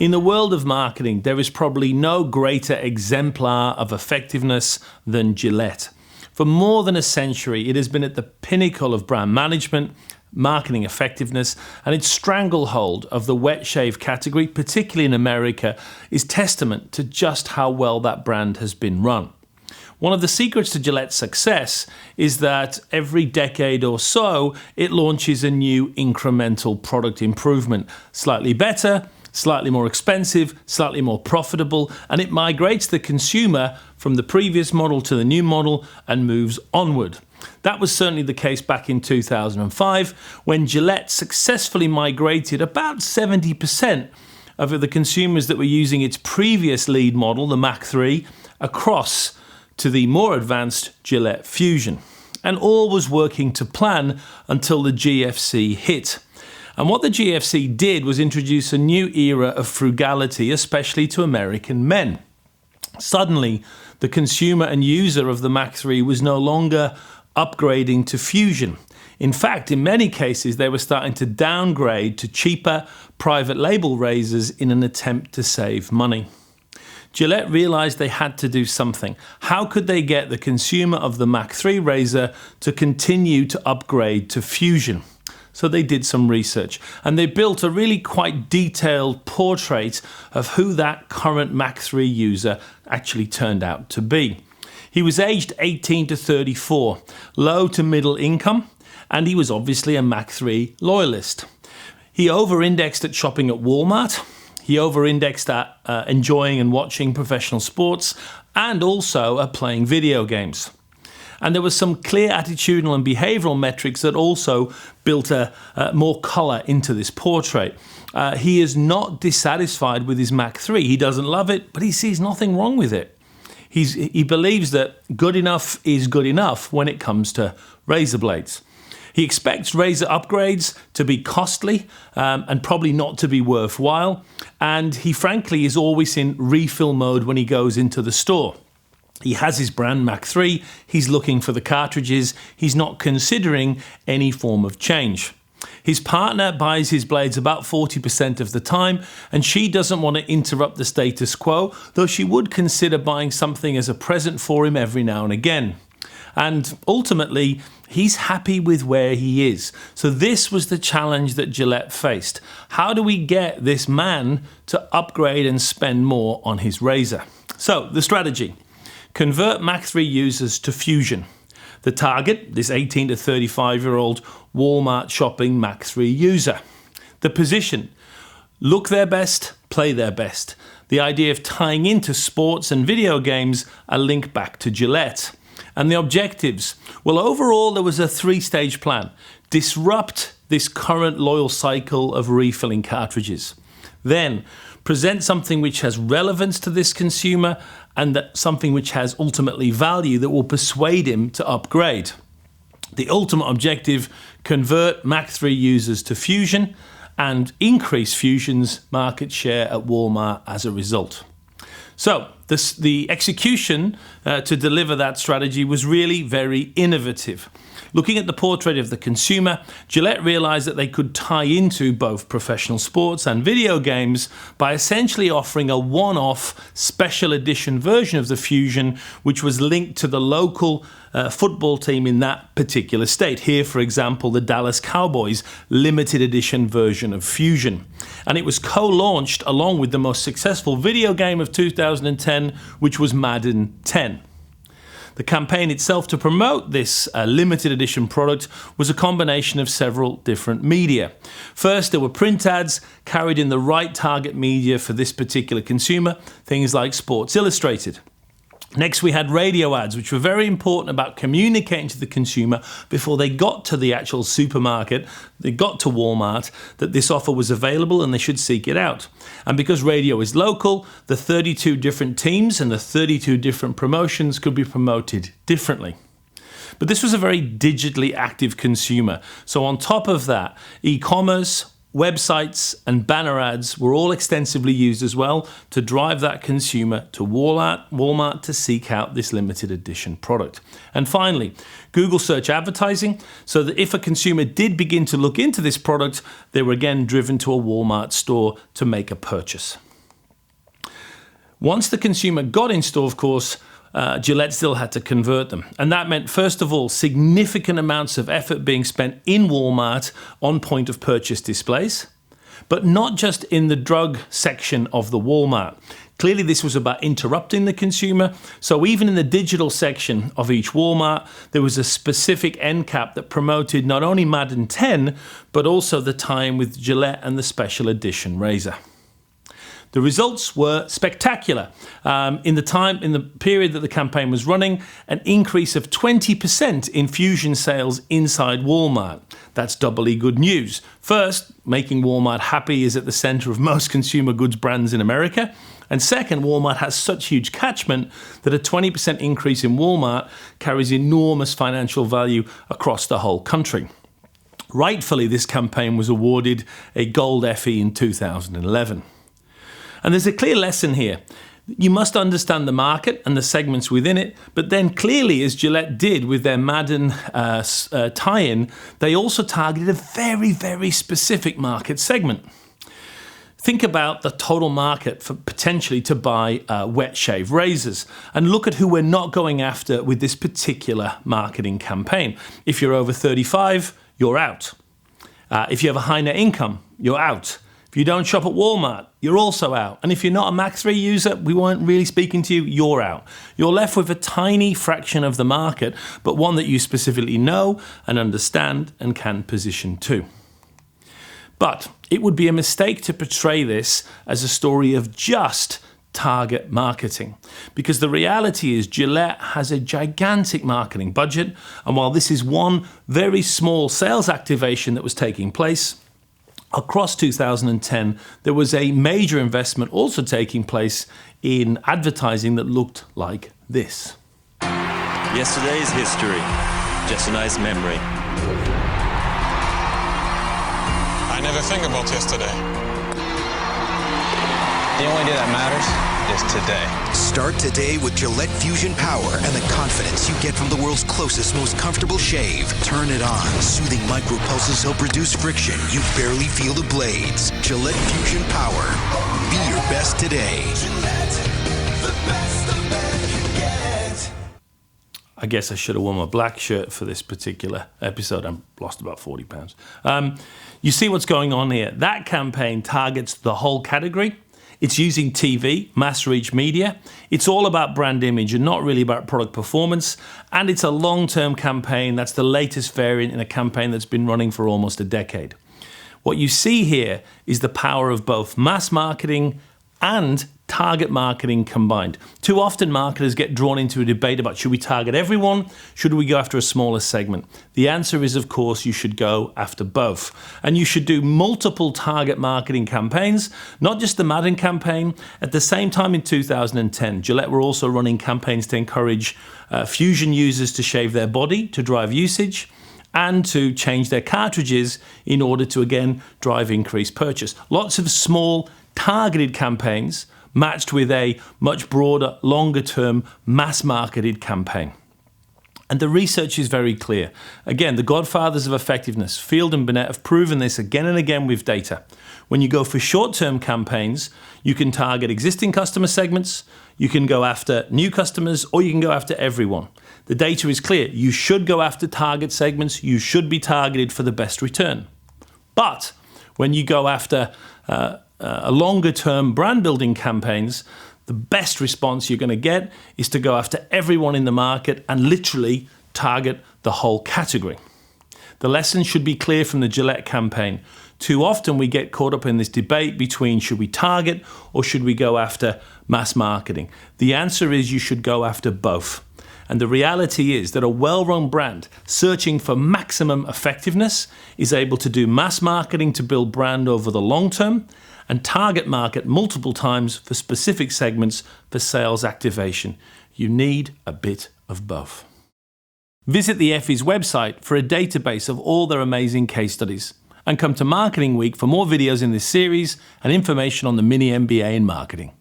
In the world of marketing, there is probably no greater exemplar of effectiveness than Gillette. For more than a century, it has been at the pinnacle of brand management, marketing effectiveness, and its stranglehold of the wet shave category, particularly in America, is testament to just how well that brand has been run. One of the secrets to Gillette's success is that every decade or so, it launches a new incremental product improvement. Slightly better, slightly more expensive, slightly more profitable, and it migrates the consumer from the previous model to the new model and moves onward. That was certainly the case back in 2005, when Gillette successfully migrated about 70% of the consumers that were using its previous lead model, the Mach 3, across to the more advanced Gillette Fusion. And all was working to plan until the GFC hit. And what the GFC did was introduce a new era of frugality, especially to American men. Suddenly, the consumer and user of the Mach 3 was no longer upgrading to Fusion. In fact, in many cases, they were starting to downgrade to cheaper private label razors in an attempt to save money. Gillette realized they had to do something. How could they get the consumer of the Mach 3 razor to continue to upgrade to Fusion? So they did some research, and they built a really quite detailed portrait of who that current Mach 3 user actually turned out to be. He was aged 18 to 34, low to middle income, and he was obviously a Mach 3 loyalist. He over-indexed at shopping at Walmart. He over-indexed at enjoying and watching professional sports, and also at playing video games. And there was some clear attitudinal and behavioral metrics that also built more color into this portrait. He is not dissatisfied with his Mach 3. He doesn't love it, but he sees nothing wrong with it. He believes that good enough is good enough when it comes to razor blades. He expects razor upgrades to be costly and probably not to be worthwhile. And he frankly is always in refill mode when he goes into the store. He has his brand Mach 3, he's looking for the cartridges, he's not considering any form of change. His partner buys his blades about 40% of the time, and she doesn't want to interrupt the status quo, though she would consider buying something as a present for him every now and again. And ultimately, he's happy with where he is. So this was the challenge that Gillette faced. How do we get this man to upgrade and spend more on his razor? So the strategy: convert Mach 3 users to Fusion. The target, this 18 to 35-year-old Walmart shopping Mach 3 user. The position: look their best, play their best. The idea of tying into sports and video games a link back to Gillette. And the objectives: well, overall there was a 3-stage plan. Disrupt this current loyal cycle of refilling cartridges. Then present something which has relevance to this consumer, and something which has ultimately value that will persuade him to upgrade. The ultimate objective: convert Mach 3 users to Fusion and increase Fusion's market share at Walmart as a result. So the execution to deliver that strategy was really very innovative. Looking at the portrait of the consumer, Gillette realized that they could tie into both professional sports and video games by essentially offering a one-off special edition version of the Fusion, which was linked to the local football team in that particular state. Here, for example, the Dallas Cowboys limited edition version of Fusion. And it was co-launched along with the most successful video game of 2010, which was Madden 10. The campaign itself to promote this limited edition product was a combination of several different media. First, there were print ads carried in the right target media for this particular consumer, things like Sports Illustrated. Next, we had radio ads, which were very important about communicating to the consumer before they got to the actual supermarket, they got to Walmart, that this offer was available and they should seek it out. And because radio is local, the 32 different teams and the 32 different promotions could be promoted differently. But this was a very digitally active consumer. So on top of that, e-commerce, websites and banner ads were all extensively used as well to drive that consumer to Walmart to seek out this limited edition product. And finally, Google search advertising, so that if a consumer did begin to look into this product, they were again driven to a Walmart store to make a purchase. Once the consumer got in store, of course, Gillette still had to convert them. And that meant, first of all, significant amounts of effort being spent in Walmart on point of purchase displays, but not just in the drug section of the Walmart. Clearly, this was about interrupting the consumer. So even in the digital section of each Walmart, there was a specific end cap that promoted not only Madden 10, but also the tie-in with Gillette and the special edition razor. The results were spectacular. In the period that the campaign was running, an increase of 20% in Fusion sales inside Walmart. That's doubly good news. First, making Walmart happy is at the center of most consumer goods brands in America. And second, Walmart has such huge catchment that a 20% increase in Walmart carries enormous financial value across the whole country. Rightfully, this campaign was awarded a Gold Effie in 2011. And there's a clear lesson here. You must understand the market and the segments within it, but then clearly, as Gillette did with their Madden tie-in, they also targeted a very, very specific market segment. Think about the total market for potentially to buy wet shave razors and look at who we're not going after with this particular marketing campaign. If you're over 35, you're out. If you have a high net income, you're out. If you don't shop at Walmart, you're also out. And if you're not a Mac 3 user, we weren't really speaking to you, you're out. You're left with a tiny fraction of the market, but one that you specifically know and understand and can position to. But it would be a mistake to portray this as a story of just target marketing, because the reality is Gillette has a gigantic marketing budget, and while this is one very small sales activation that was taking place, across 2010, there was a major investment also taking place in advertising that looked like this. Yesterday's history, just a nice memory. I never think about yesterday. The only day that matters is today. Start today with Gillette Fusion Power and the confidence you get from the world's closest, most comfortable shave. Turn it on. Soothing micropulses help reduce friction. You barely feel the blades. Gillette Fusion Power. Be your best today. Gillette, the best the man can get. I guess I should have worn my black shirt for this particular episode. I've lost about 40 pounds. You see what's going on here. That campaign targets the whole category. It's using TV, mass reach media. It's all about brand image and not really about product performance. And it's a long-term campaign. That's the latest variant in a campaign that's been running for almost a decade. What you see here is the power of both mass marketing and target marketing combined. Too often marketers get drawn into a debate about should we target everyone, should we go after a smaller segment? The answer is, of course, you should go after both. And you should do multiple target marketing campaigns, not just the Madden campaign. At the same time in 2010, Gillette were also running campaigns to encourage Fusion users to shave their body to drive usage and to change their cartridges in order to, again, drive increased purchase. Lots of small targeted campaigns matched with a much broader, longer-term, mass-marketed campaign. And the research is very clear. Again, the godfathers of effectiveness, Field and Binet, have proven this again and again with data. When you go for short-term campaigns, you can target existing customer segments, you can go after new customers, or you can go after everyone. The data is clear. You should go after target segments. You should be targeted for the best return. But when you go after longer-term brand-building campaigns, the best response you're going to get is to go after everyone in the market and literally target the whole category. The lesson should be clear from the Gillette campaign. Too often we get caught up in this debate between should we target or should we go after mass marketing. The answer is you should go after both. And the reality is that a well-run brand searching for maximum effectiveness is able to do mass marketing to build brand over the long term and target market multiple times for specific segments for sales activation. You need a bit of both. Visit the Effie's website for a database of all their amazing case studies. And come to Marketing Week for more videos in this series and information on the mini MBA in marketing.